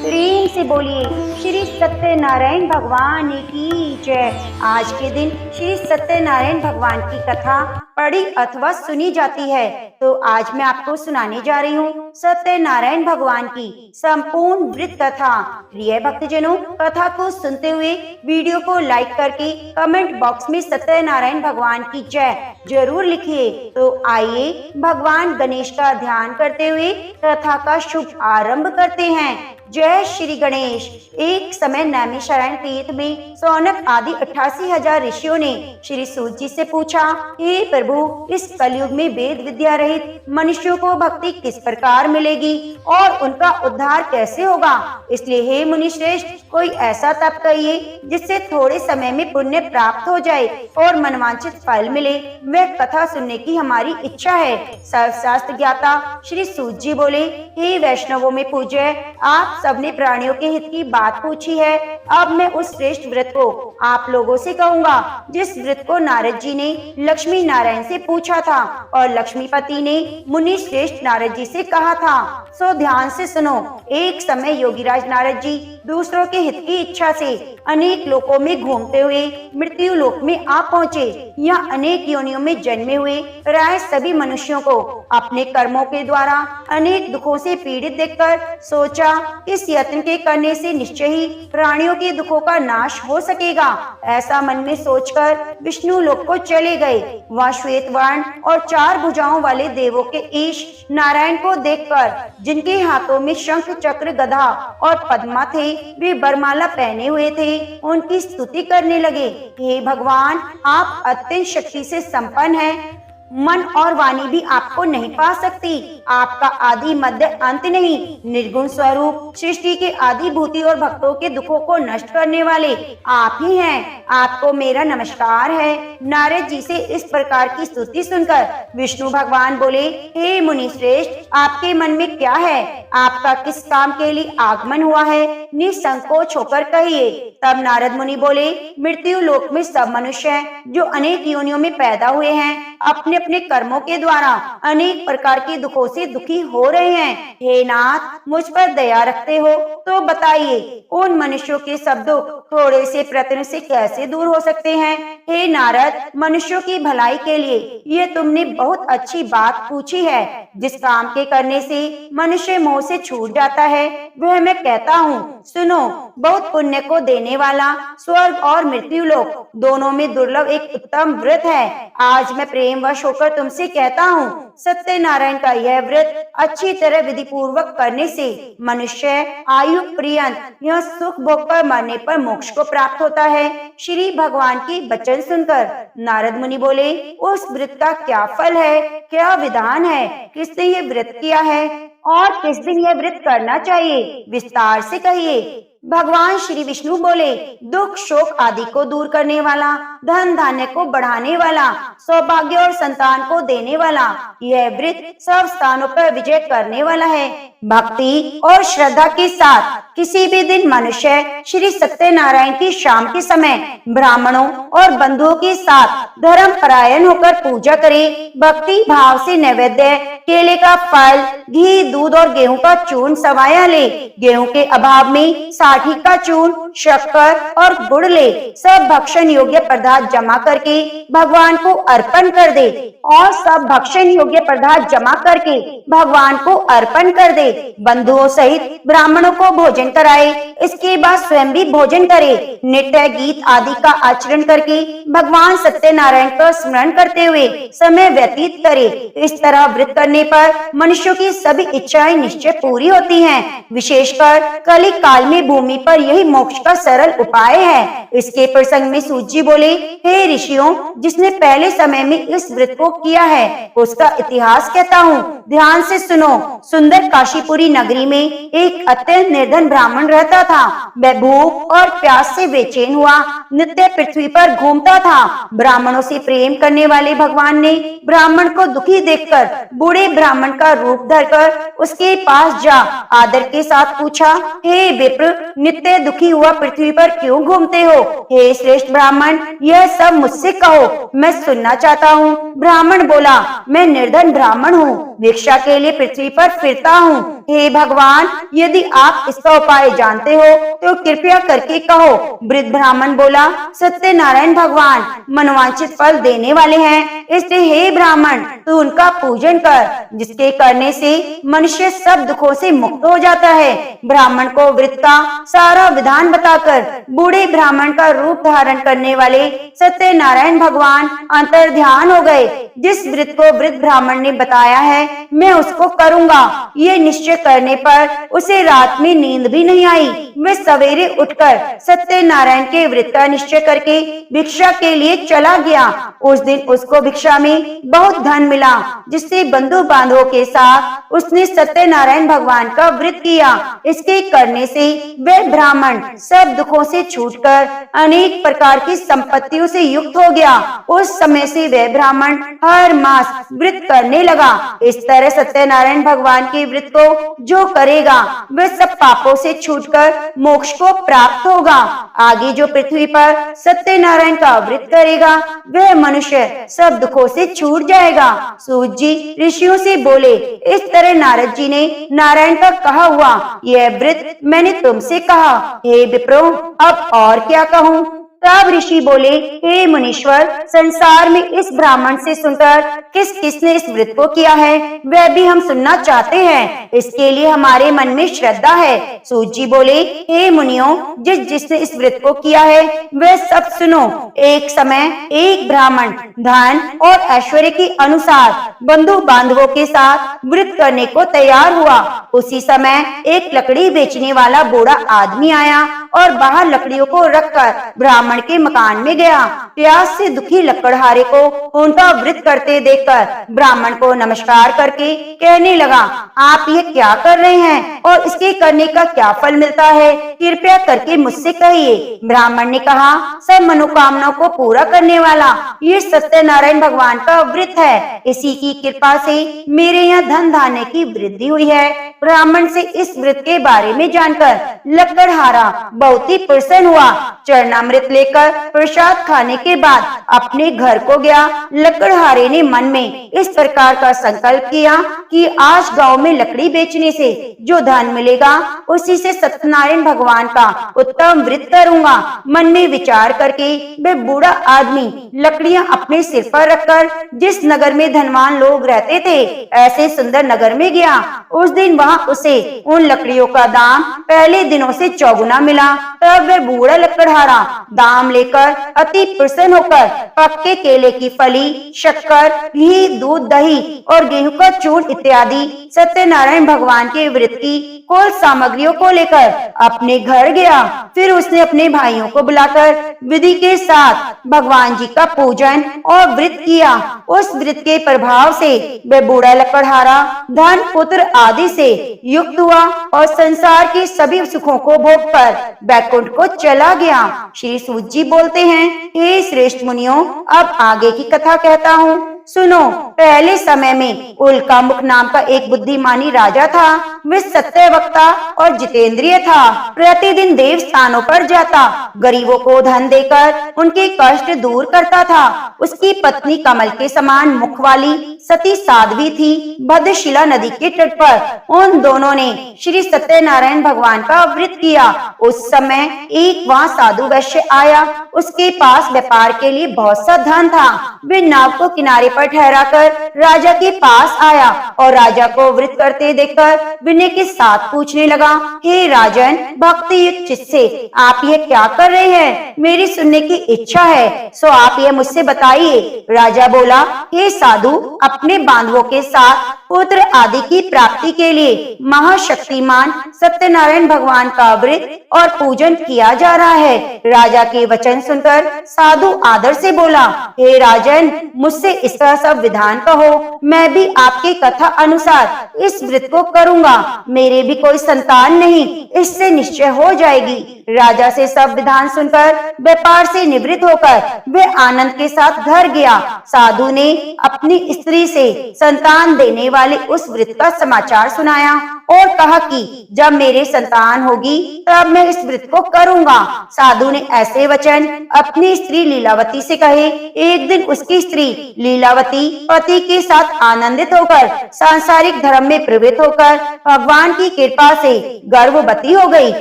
प्रेम से बोलिए श्री सत्यनारायण भगवान की जय। आज के दिन श्री सत्यनारायण भगवान की कथा पढ़ी अथवा सुनी जाती है, तो आज मैं आपको सुनाने जा रही हूँ सत्यनारायण भगवान की संपूर्ण वृत्त कथा। प्रिय भक्तजनों, कथा को सुनते हुए वीडियो को लाइक करके कमेंट बॉक्स में सत्यनारायण भगवान की जय जरूर लिखिए। तो आइए भगवान गणेश का ध्यान करते हुए कथा का शुभ आरंभ करते हैं। जय श्री गणेश। एक समय नैमिषारण्य तीर्थ में सौनक आदि 88,000 ऋषियों ने श्री सूत जी से पूछा, हे प्रभु, इस कलयुग में वेद विद्या रहित मनुष्यों को भक्ति किस प्रकार मिलेगी और उनका उद्धार कैसे होगा? इसलिए हे मुनि श्रेष्ठ, कोई ऐसा तप कहिए जिससे थोड़े समय में पुण्य प्राप्त हो जाए और मनवांछित फल मिले। वह कथा सुनने की हमारी इच्छा है। सर्वशास्त्र ज्ञाता श्री सूत जी बोले, हे वैष्णवों में पूज्य, आप सबने प्राणियों के हित की बात पूछी है। अब मैं उस श्रेष्ठ व्रत को आप लोगों से कहूँगा जिस व्रत को नारद जी ने लक्ष्मी नारायण से पूछा था और लक्ष्मीपति ने मुनि श्रेष्ठ नारद जी से कहा था। सो ध्यान से सुनो। एक समय योगीराज नारद जी दूसरों के हित की इच्छा से अनेक लोकों में घूमते हुए मृत्यु लोक में आ पहुँचे। यहाँ अनेक योनियों में जन्मे हुए प्राय सभी मनुष्यों को अपने कर्मों के द्वारा अनेक दुखों से पीड़ित देखकर सोचा, इस यत्न के करने से निश्चय ही प्राणियों के दुखों का नाश हो सकेगा। ऐसा मन में सोचकर विष्णु लोक को चले गए। वहाँ श्वेत वर्ण और 4 भुजाओं वाले देवों के ईश नारायण को देखकर, जिनके हाथों में शंख चक्र गदा और पद्मा थे, वे बरमाला पहने हुए थे, उनकी स्तुति करने लगे। हे भगवान, आप अत्यंत शक्ति से संपन्न हैं। मन और वाणी भी आपको नहीं पा सकती। आपका आदि मध्य अंत नहीं। निर्गुण स्वरूप सृष्टि के आदि भूति और भक्तों के दुखों को नष्ट करने वाले आप ही हैं। आपको मेरा नमस्कार है। नारद जी से इस प्रकार की स्तुति सुनकर विष्णु भगवान बोले, हे मुनि श्रेष्ठ, आपके मन में क्या है? आपका किस काम के लिए आगमन हुआ है? निसंकोच होकर कहिए। तब नारद मुनि बोले, मृत्यु लोक में सब मनुष्य हैं जो अनेक योनियों में पैदा हुए हैं, अपने अपने कर्मों के द्वारा अनेक प्रकार के दुखों से दुखी हो रहे हैं। हे नाथ, मुझ पर दया रखते हो तो बताइए, उन मनुष्यों के सब दुख थोड़े से प्रयत्न से कैसे दूर हो सकते हैं? हे नारद, मनुष्यों की भलाई के लिए ये तुमने बहुत अच्छी बात पूछी है। जिस काम के करने से मनुष्य मोह से छूट जाता है, वह मैं कहता हूँ। सुनो, बहुत पुण्य को देने वाला स्वर्ग और मृत्यु लोक दोनों में दुर्लभ एक उत्तम व्रत है। आज मैं प्रेमवश होकर तुमसे कहता हूँ, सत्यनारायण का यह व्रत अच्छी तरह विधि पूर्वक करने से मनुष्य आयु पर्यंत यह सुख भोग कर मरने पर मोक्ष को प्राप्त होता है। श्री भगवान की वचन सुनकर नारद मुनि बोले, उस व्रत का क्या फल है, क्या विधान है, किसने ये व्रत किया है और किस दिन यह व्रत करना चाहिए? विस्तार से कहिए। भगवान श्री विष्णु बोले, दुख शोक आदि को दूर करने वाला, धन धान्य को बढ़ाने वाला, सौभाग्य और संतान को देने वाला, यह व्रत सब स्थानों पर विजय करने वाला है। भक्ति और श्रद्धा के साथ किसी भी दिन मनुष्य श्री सत्यनारायण की शाम के समय ब्राह्मणों और बंधुओं के साथ धर्म परायण होकर पूजा करे। भक्ति भाव से नैवेद्य केले का फल, घी, दूध और गेहूं का चूर्ण सवाया ले। गेहूं के अभाव में साठी का चूर्ण, शक्कर और गुड़ ले। सब भक्षण योग्य पदार्थ जमा करके भगवान को अर्पण कर दे और सब भक्षण योग्य पदार्थ जमा करके भगवान को अर्पण कर दे। बंधुओं सहित ब्राह्मणों को भोजन कराए। इसके बाद स्वयं भी भोजन करे। नृत्य गीत आदि का आचरण करके भगवान सत्यनारायण का स्मरण करते हुए समय व्यतीत करे। इस तरह व्रत करने पर मनुष्यों की सभी इच्छाएं निश्चय पूरी होती हैं। विशेषकर कली काल में भूमि पर यही मोक्ष का सरल उपाय है। इसके प्रसंग में सूत जी बोले, हे ऋषियों, जिसने पहले समय में इस व्रत को किया है उसका इतिहास कहता हूँ। ध्यान से सुनो। सुंदर काशीपुरी नगरी में एक अत्यंत निर्धन ब्राह्मण रहता था। वह भूख और प्यास से बेचैन हुआ नित्य पृथ्वी पर घूमता था। ब्राह्मणों से प्रेम करने वाले भगवान ने ब्राह्मण को दुखी देखकर बूढ़े ब्राह्मण का रूप धरकर उसके पास जा आदर के साथ पूछा, हे विप्र, नित्य दुखी हुआ पृथ्वी पर क्यों घूमते हो? हे श्रेष्ठ ब्राह्मण, यह सब मुझसे कहो, मैं सुनना चाहता हूँ। ब्राह्मण बोला, मैं निर्धन ब्राह्मण हूँ, भिक्षा के लिए पृथ्वी पर फिरता हूँ। हे भगवान, यदि आप इसका उपाय जानते हो तो कृपया करके कहो। वृद्ध ब्राह्मण बोला, सत्यनारायण भगवान मनोवांछित फल देने वाले हैं, इसलिए हे ब्राह्मण तू उनका पूजन कर, जिसके करने से मनुष्य सब दुखों से मुक्त हो जाता है। ब्राह्मण को वृद्ध का सारा विधान बताकर बूढ़े ब्राह्मण का रूप धारण करने वाले सत्यनारायण भगवान अंतर ध्यान हो गए। जिस वृद्ध को वृद्ध ब्राह्मण ने बताया है मैं उसको करूंगा, ये निश्चय करने पर उसे रात में नींद भी नहीं आई। वह सवेरे उठकर सत्यनारायण के व्रत का निश्चय करके भिक्षा के लिए चला गया। उस दिन उसको भिक्षा में बहुत धन मिला, जिससे बंधु बांधवों के साथ उसने सत्यनारायण भगवान का व्रत किया। इसके करने से वह ब्राह्मण सब दुखों से छूटकर अनेक प्रकार की संपत्तियों से युक्त हो गया। उस समय से वह ब्राह्मण हर मास व्रत करने लगा। इस तरह सत्यनारायण भगवान के व्रत को जो करेगा वह सब पापों से छूटकर मोक्ष को प्राप्त होगा। आगे जो पृथ्वी पर सत्यनारायण का व्रत करेगा वह मनुष्य सब दुखों से छूट जाएगा। सूत जी ऋषियों से बोले, इस तरह नारद जी ने नारायण का कहा हुआ यह व्रत मैंने तुमसे कहा। हे विप्रो, अब और क्या कहूँ। तब ऋषि बोले, हे मुनीश्वर, संसार में इस ब्राह्मण से सुनकर किस किसने इस व्रत को किया है वह भी हम सुनना चाहते हैं, इसके लिए हमारे मन में श्रद्धा है। सूत जी बोले, हे मुनियों, जिसने इस व्रत को किया है वह सब सुनो। एक समय एक ब्राह्मण धन और ऐश्वर्य के अनुसार बंधु बांधवों के साथ व्रत करने को तैयार हुआ। उसी समय एक लकड़ी बेचने वाला बूढ़ा आदमी आया और बाहर लकड़ियों को रखकर ब्राह्मण के मकान में गया। प्यास से दुखी लकड़हारे को उनका व्रत करते देखकर ब्राह्मण को नमस्कार करके कहने लगा, आप ये क्या कर रहे हैं और इसके करने का क्या फल मिलता है, कृपया करके मुझसे कहिए। ब्राह्मण ने कहा, सब मनोकामनाओं को पूरा करने वाला ये सत्यनारायण भगवान का व्रत है, इसी की कृपा से मेरे यहाँ धन धान्य की वृद्धि हुई है। ब्राह्मण से इस व्रत के बारे में जानकर लकड़हारा बहुत ही प्रसन्न हुआ। चरणामृत लेकर प्रसाद खाने के बाद अपने घर को गया। लकड़हारे ने मन में इस प्रकार का संकल्प किया कि आज गांव में लकड़ी बेचने से जो धन मिलेगा उसी से सत्यनारायण भगवान का उत्तम व्रत करूंगा। मन में विचार करके वह बूढ़ा आदमी लकड़ियां अपने सिर पर रखकर जिस नगर में धनवान लोग रहते थे ऐसे सुंदर नगर में गया। उस दिन वहां उसे उन लकड़ियों का दाम पहले दिनों से चौगुना मिला। तब वह बूढ़ा लकड़हारा दाम लेकर अति प्रसन्न होकर पक्के केले की फली, शक्कर, घी, दूध, दही और गेहूं का चूर्ण इत्यादि सत्यनारायण भगवान के व्रत की कुल सामग्रियों को लेकर अपने घर गया। फिर उसने अपने भाइयों को बुलाकर विधि के साथ भगवान जी का पूजन और व्रत किया। उस व्रत के प्रभाव से वह बूढ़ा लकड़हारा धन, पुत्र आदि से युक्त हुआ और संसार के सभी सुखों को भोग कर बैकुंठ को चला गया। श्री सूत जी बोलते हैं, हे श्रेष्ठ मुनियों, अब आगे की कथा कहता हूँ, सुनो। पहले समय में उल्का मुख नाम का एक बुद्धिमानी राजा था। वह सत्यवक्ता और जितेंद्रिय था। प्रतिदिन देव स्थानों पर जाता, गरीबों को धन देकर उनके कष्ट दूर करता था। उसकी पत्नी कमल के समान मुख वाली सती साध्वी थी। भद्रशिला नदी के तट पर उन दोनों ने श्री सत्यनारायण भगवान का व्रत किया। उस समय एक वहाँ साधु वैश्य आया। उसके पास व्यापार के लिए बहुत सा धन था। वे नाव को किनारे पर ठहराकर राजा के पास आया और राजा को व्रत करते देखकर विनय के साथ पूछने लगा, हे राजन, भक्ति युक्त चित्त से आप ये क्या कर रहे हैं? मेरी सुनने की इच्छा है, सो आप ये मुझसे बताइए। राजा बोला, हे साधु, अपने बांधवों के साथ पुत्र आदि की प्राप्ति के लिए महाशक्तिमान सत्यनारायण भगवान का व्रत और पूजन किया जा रहा है। राजा के वचन सुनकर साधु आदर से बोला, हे राजन, मुझसे इसका सब विधान कहो, मैं भी आपकी कथा अनुसार इस व्रत को करूंगा। मेरे भी कोई संतान नहीं, इससे निश्चय हो जाएगी। राजा से सब विधान सुनकर व्यापार से निवृत्त होकर वे आनंद के साथ घर गया। साधु ने अपनी स्त्री से संतान देने वाले उस व्रत का समाचार सुनाया और कहा कि जब मेरे संतान होगी तब मैं इस व्रत को करूंगा। साधु ने ऐसे वचन अपनी स्त्री लीलावती से कहे। एक दिन उसकी स्त्री लीलावती पति के साथ आनंदित होकर सांसारिक धर्म में प्रवृत्त होकर भगवान की कृपा से गर्भवती हो गई।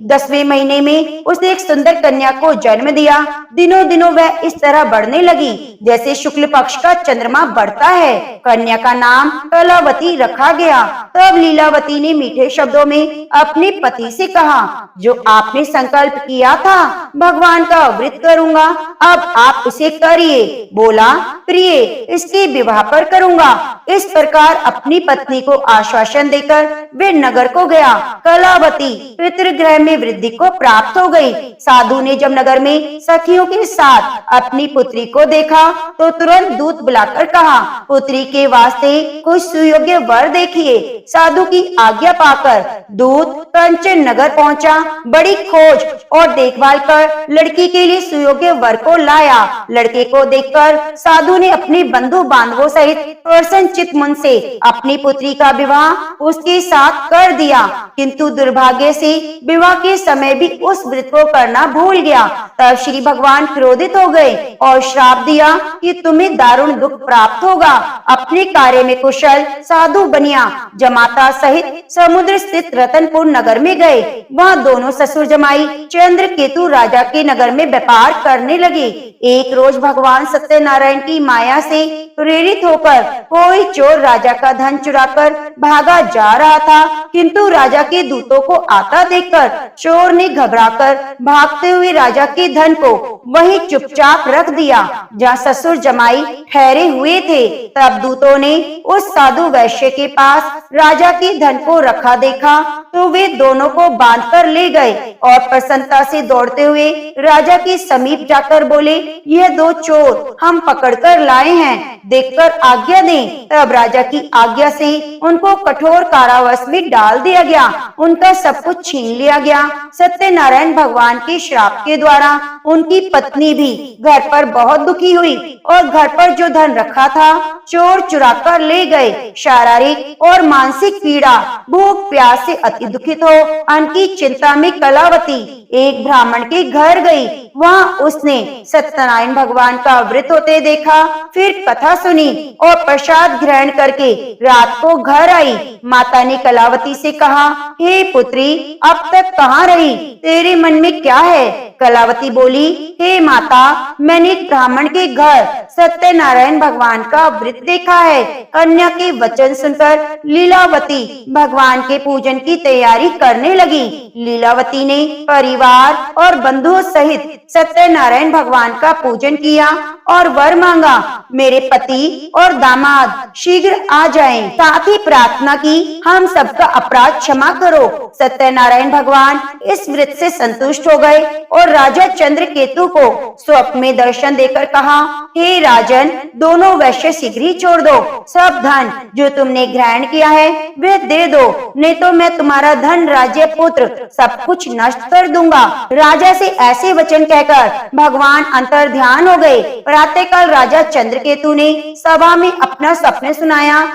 10वें महीने में उसने एक सुंदर कन्या को जन्म दिया। दिनों दिनों वह इस तरह बढ़ने लगी जैसे शुक्ल पक्ष का चंद्रमा बढ़ता है। कन्या का नाम कलावती रखा गया। तब लीलावती ने मीठे शब्दों में अपने पति से कहा, जो आपने संकल्प किया था भगवान का व्रत करूंगा, अब आप उसे करिए। बोला, प्रिय, इसके विवाह पर करूंगा। इस प्रकार अपनी पत्नी को आश्वासन देकर वे नगर को गया। कलावती पितृगृह में वृद्धि को प्राप्त हो गई। साधु ने जब नगर में सखियों के साथ अपनी पुत्री को देखा तो तुरंत दूत बुलाकर कहा, पुत्री के वास्ते कुछ सुयोग्य वर देखिए। साधु की आज्ञा पाकर दूत कंचन नगर पहुंचा। बड़ी खोज और देखभाल कर लड़की के लिए सुयोग्य वर को लाया। लड़के को देखकर साधु ने अपने बंधु बांधवों सहित प्रसन्न चित्त मन से अपनी पुत्री का विवाह उसके साथ कर दिया। किंतु दुर्भाग्य से विवाह के समय भी उस व्रत को करना भूल गया। तब श्री भगवान क्रोधित हो गए और श्राप दिया कि तुम्हें दारुण दुख प्राप्त होगा। अपने कार्य में कुशल साधु बनिया जमाता सहित समुद्र स्थित रतनपुर नगर में गए। वहाँ दोनों ससुर जमाई चंद्रकेतु राजा के नगर में व्यापार करने लगे। एक रोज भगवान सत्यनारायण की माया से प्रेरित होकर कोई चोर राजा का धन चुराकर भागा जा रहा था, किंतु राजा के दूतों को आता देखकर चोर ने घबराकर भागते हुए राजा के धन को वहीं चुपचाप रख दिया जहाँ ससुर जमाई ठहरे हुए थे। तब दूतों ने उस साधु वैश्य के पास राजा के धन को रखा देखा तो वे दोनों को बांधकर ले गए और प्रसन्नता से दौड़ते हुए राजा के समीप जाकर बोले, यह दो चोर हम पकड़कर लाए हैं, देखकर आज्ञा दें। तब राजा की आज्ञा से उनको कठोर कारावास में डाल दिया गया। उनका सब कुछ छीन लिया गया। सत्यनारायण भगवान के श्राप के द्वारा उनकी पत्नी भी घर पर बहुत दुखी हुई और घर पर जो धन रखा था चोर चुरा कर ले गए। शारीरिक और मानसिक पीड़ा, भूख प्यास से अति दुखित हो अन्न की चिंता में कलावती एक ब्राह्मण के घर गई। वहाँ उसने सत्यनारायण भगवान का व्रत होते देखा। फिर कथा सुनी और प्रसाद ग्रहण करके रात को घर आई। माता ने कलावती से कहा, हे पुत्री, अब तक कहाँ रही? तेरे मन में क्या है? कलावती बोली, हे माता, मैंने ब्राह्मण के घर सत्यनारायण भगवान का व्रत देखा है। कन्या के वचन सुनकर लीलावती भगवान के पूजन की तैयारी करने लगी। लीलावती ने परिवार और बंधुओं सहित सत्यनारायण भगवान का पूजन किया और वर मांगा, मेरे पति और दामाद शीघ्र आ जाएं। साथ ही प्रार्थना की, हम सबका अपराध क्षमा करो। सत्यनारायण भगवान इस व्रत से संतुष्ट हो गए और राजा चंद्रकेतु को स्वप्न में दर्शन देकर कहा, हे राजन, दोनों वैश्य शीघ्र ही छोड़ दो। सब धन जो तुमने ग्रहण किया है वह दे दो, नहीं तो मैं तुम्हारा धन, राज्य, पुत्र सब कुछ नष्ट कर दूंगा। राजा से ऐसे वचन कहकर भगवान अंतर ध्यान हो गए। प्रातःकाल राजा चंद्रकेतु ने सभा में अपना सपने सुनाया।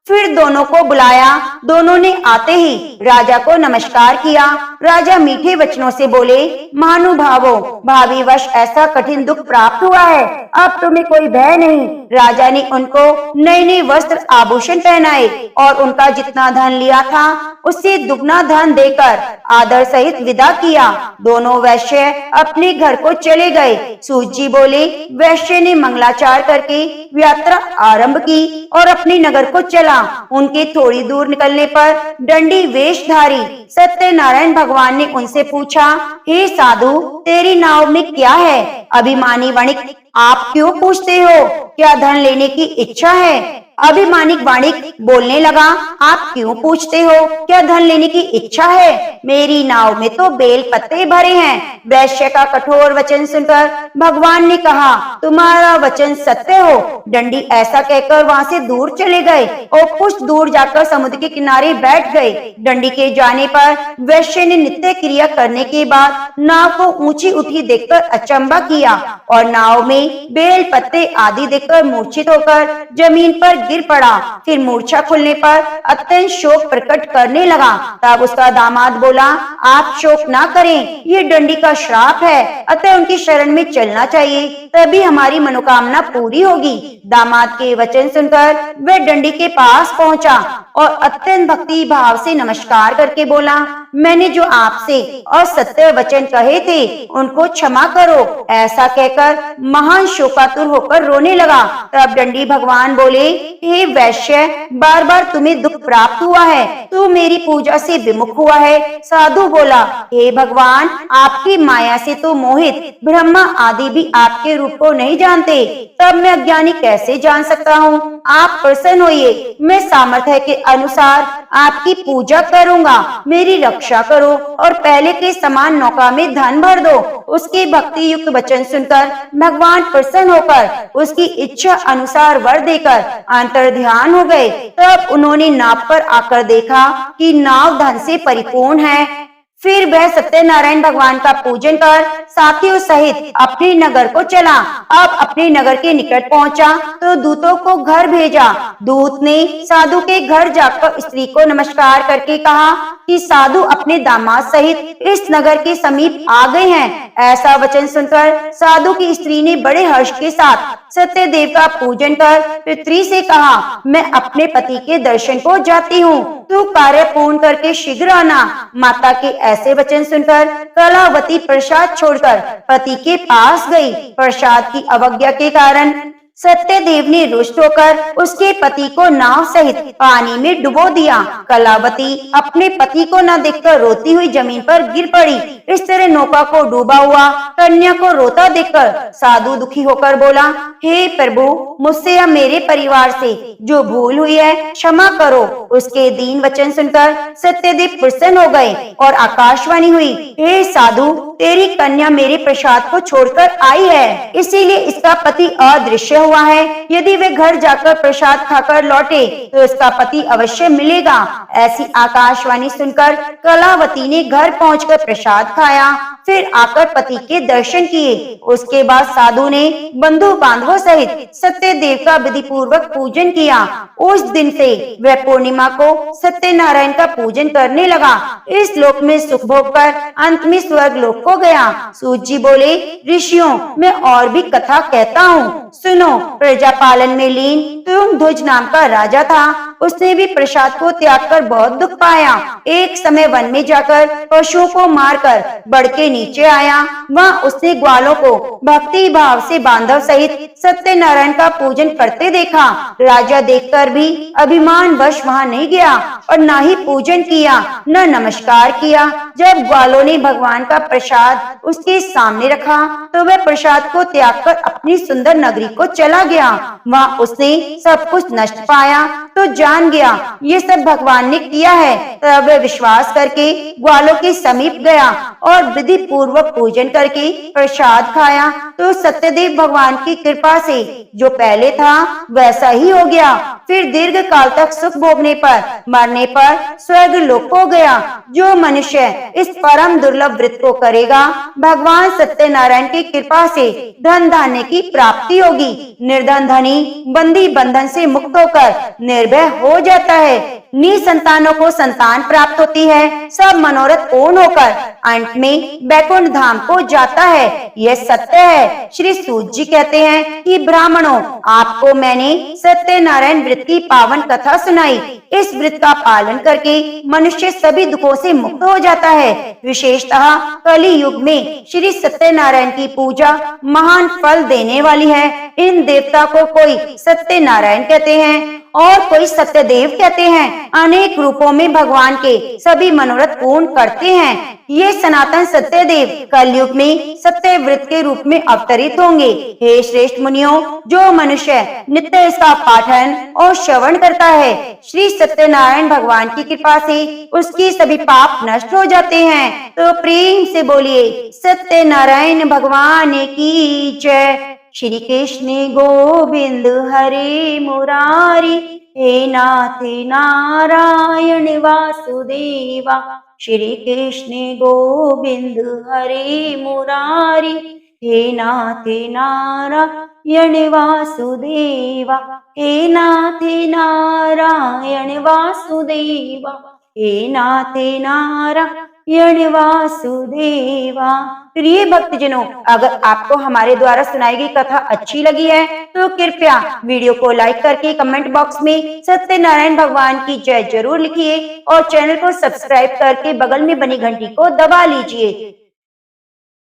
फिर दोनों को बुलाया। दोनों ने आते ही राजा को नमस्कार किया। राजा मीठे वचनों से बोले, महानुभावों, भावी वर्ष ऐसा कठिन दुख प्राप्त हुआ है, अब तुम्हें कोई भय नहीं। राजा ने उनको नए नए वस्त्र आभूषण पहनाए और उनका जितना धन लिया था उससे दुगना धन देकर आदर सहित विदा किया। दोनों वैश्य अपने घर को चले गए। सूत जी बोले, वैश्य ने मंगलाचार करके यात्रा आरंभ की और अपने नगर को चला। उनके थोड़ी दूर निकलने पर दंडी वेशधारी सत्यनारायण भगवान ने उनसे पूछा, हे साधु, तेरी नाव में क्या है? अभिमानी वणिक, आप क्यों पूछते हो? क्या धन लेने की इच्छा है? अभिमानिक वाणिक बोलने लगा, आप क्यों पूछते हो? क्या धन लेने की इच्छा है? मेरी नाव में तो बेल पत्ते भरे हैं। वैश्य का कठोर वचन सुनकर भगवान ने कहा, तुम्हारा वचन सत्य हो। डंडी ऐसा कहकर वहां से दूर चले गए और कुछ दूर जाकर समुद्र के किनारे बैठ गए। डंडी के जाने पर वैश्य ने नित्य क्रिया करने के बाद नाव को ऊंची उठी देखकर अचंभा किया और नाव में बेल पत्ते आदि देखकर मूर्छित होकर जमीन पर गिर पड़ा। फिर मूर्छा खुलने पर अत्यंत शोक प्रकट करने लगा। तब उसका दामाद बोला, आप शोक ना करें, ये डंडी का श्राप है, अतः उनकी शरण में चलना चाहिए, तभी हमारी मनोकामना पूरी होगी। दामाद के वचन सुनकर वह डंडी के पास पहुंचा और अत्यंत भक्ति भाव से नमस्कार करके बोला, मैंने जो आपसे असत्य वचन कहे थे उनको क्षमा करो। ऐसा कहकर महान शोकातुर होकर रोने लगा। तब डंडी भगवान बोले, हे वैश्य, बार बार तुम्हें दुख प्राप्त हुआ है, तू मेरी पूजा से विमुख हुआ है। साधु बोला, हे भगवान, आपकी माया से तो मोहित ब्रह्मा आदि भी आपके रूप को नहीं जानते, तब मैं अज्ञानी कैसे जान सकता हूँ? आप प्रसन्न होइए, मैं सामर्थ्य के अनुसार आपकी पूजा करूंगा, मेरी रक्षा करो और पहले के समान नौका में धन भर दो। उसके भक्ति युक्त वचन सुनकर भगवान प्रसन्न होकर उसकी इच्छा अनुसार वर देकर अंतर ध्यान हो गए। तब उन्होंने नाव पर आकर देखा कि नाव धन से परिपूर्ण है। फिर वह सत्यनारायण भगवान का पूजन कर साथियों सहित अपने नगर को चला। अब अपने नगर के निकट पहुंचा तो दूतों को घर भेजा। दूत ने साधु के घर जाकर स्त्री को नमस्कार करके कहा कि साधु अपने दामाद सहित इस नगर के समीप आ गए हैं। ऐसा वचन सुनकर साधु की स्त्री ने बड़े हर्ष के साथ सत्यदेव का पूजन कर पितरी से कहा, मैं अपने पति के दर्शन को जाती हूँ, तू कार्य पूर्ण करके शीघ्र आना। माता के ऐसे वचन सुनकर कलावती प्रसाद छोड़कर पति के पास गई। प्रसाद की अवज्ञा के कारण सत्यदेव ने रुष्ट होकर उसके पति को नाव सहित पानी में डुबो दिया। कलावती अपने पति को न देखकर रोती हुई जमीन पर गिर पड़ी। इस तरह नौका को डूबा हुआ कन्या को रोता देखकर साधु दुखी होकर बोला, हे प्रभु, मुझसे या मेरे परिवार से जो भूल हुई है क्षमा करो। उसके दीन वचन सुनकर सत्यदेव प्रसन्न हो गए और आकाशवाणी हुई, हे साधु, तेरी कन्या मेरे प्रसाद को छोड़कर आई है, इसीलिए इसका पति अदृश्य हुआ है। यदि वे घर जाकर प्रसाद खाकर लौटे तो इसका पति अवश्य मिलेगा। ऐसी आकाशवाणी सुनकर कलावती ने घर पहुंचकर प्रसाद खाया, फिर आकर पति के दर्शन किए। उसके बाद साधु ने बंधु बांधवों सहित सत्यदेव का विधि पूर्वक पूजन किया। उस दिन से वह पूर्णिमा को सत्यनारायण का पूजन करने लगा। इस लोक में सुख भोग कर अंत में स्वर्ग लोक को गया। सूत जी बोले, ऋषियों, मैं और भी कथा कहता हूँ, सुनो। प्रजा पालन में लीन तुंगध्वज नाम का राजा था। उसने भी प्रसाद को त्याग कर बहुत दुख पाया। एक समय वन में जाकर पशुओं को मारकर बढ़ के नीचे आया। वहाँ उसने ग्वालों को भक्ति भाव से बांधव सहित सत्यनारायण का पूजन करते देखा। राजा देखकर भी अभिमान वश वहाँ नहीं गया और न ही पूजन किया, न नमस्कार किया। जब ग्वालों ने भगवान का प्रसाद उसके सामने रखा तो वह प्रसाद को त्याग कर अपनी सुंदर नगरी को चला गया। वहाँ उसने सब कुछ नष्ट पाया तो जान गया ये सब भगवान ने किया है। तब वह विश्वास करके ग्वालों के समीप गया और विधि पूर्वक पूजन करके प्रसाद खाया तो सत्यदेव भगवान की कृपा से जो पहले था वैसा ही हो गया। फिर दीर्घ काल तक सुख भोगने पर मरने पर स्वर्ग लोक को गया। जो मनुष्य इस परम दुर्लभ व्रत को करेगा, भगवान सत्यनारायण की कृपा से धन धान्य की प्राप्ति होगी। निर्धन धनी बंदी बंधन से मुक्त होकर निर्भय हो जाता है। निसंतानों को संतान प्राप्त होती है। सब मनोरथ पूर्ण होकर अंत में बैकुंठ धाम को जाता है। यह सत्य है। श्री सूत जी कहते हैं कि ब्राह्मणों, आपको मैंने सत्यनारायण व्रत की पावन कथा सुनाई। इस व्रत का पालन करके मनुष्य सभी दुखों से मुक्त हो जाता है। विशेषतः कली युग में श्री सत्यनारायण की पूजा महान फल देने वाली है। इन देवता को कोई सत्यनारायण कहते हैं और कोई सत्यदेव कहते हैं। अनेक रूपों में भगवान के सभी मनोरथ पूर्ण करते हैं। ये सनातन सत्यदेव कलयुग में सत्यव्रत के रूप में अवतरित होंगे। हे श्रेष्ठ मुनियों, जो मनुष्य नित्य इसका पाठन और श्रवण करता है, श्री सत्यनारायण भगवान की कृपा से उसकी सभी पाप नष्ट हो जाते हैं। तो प्रेम से बोलिए सत्यनारायण भगवान की जय। श्री कृष्ण गोविंद हरे मुरारी, हे नाथ नारायण वासुदेवा। श्री कृष्ण गोविंद हरे मुरारी, हे नाथ नारायण वासुदेवा। हे नाथ नारायण वासुदेवा। हे नाथ नारायण वासुदेवा। प्रिय भक्तजनों, अगर आपको हमारे द्वारा सुनाई गई कथा अच्छी लगी है तो कृपया वीडियो को लाइक करके कमेंट बॉक्स में सत्यनारायण भगवान की जय जरूर लिखिए और चैनल को सब्सक्राइब करके बगल में बनी घंटी को दबा लीजिए।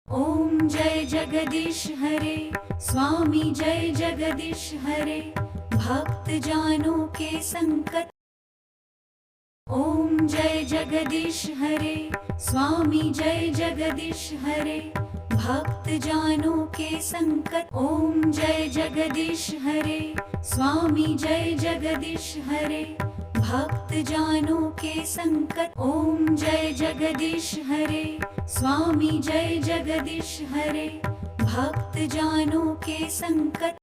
ओम जय जगदीश हरे, स्वामी जय जगदीश हरे, भक्त जानों के संकट। ओम जय जगदीश हरे, स्वामी जय जगदीश हरे, भक्त जानों के संकट। ओम जय जगदीश हरे, स्वामी जय जगदीश हरे, भक्त जानों के संकट। ओम जय जगदीश हरे, स्वामी जय जगदीश हरे, भक्त जानों के संकट।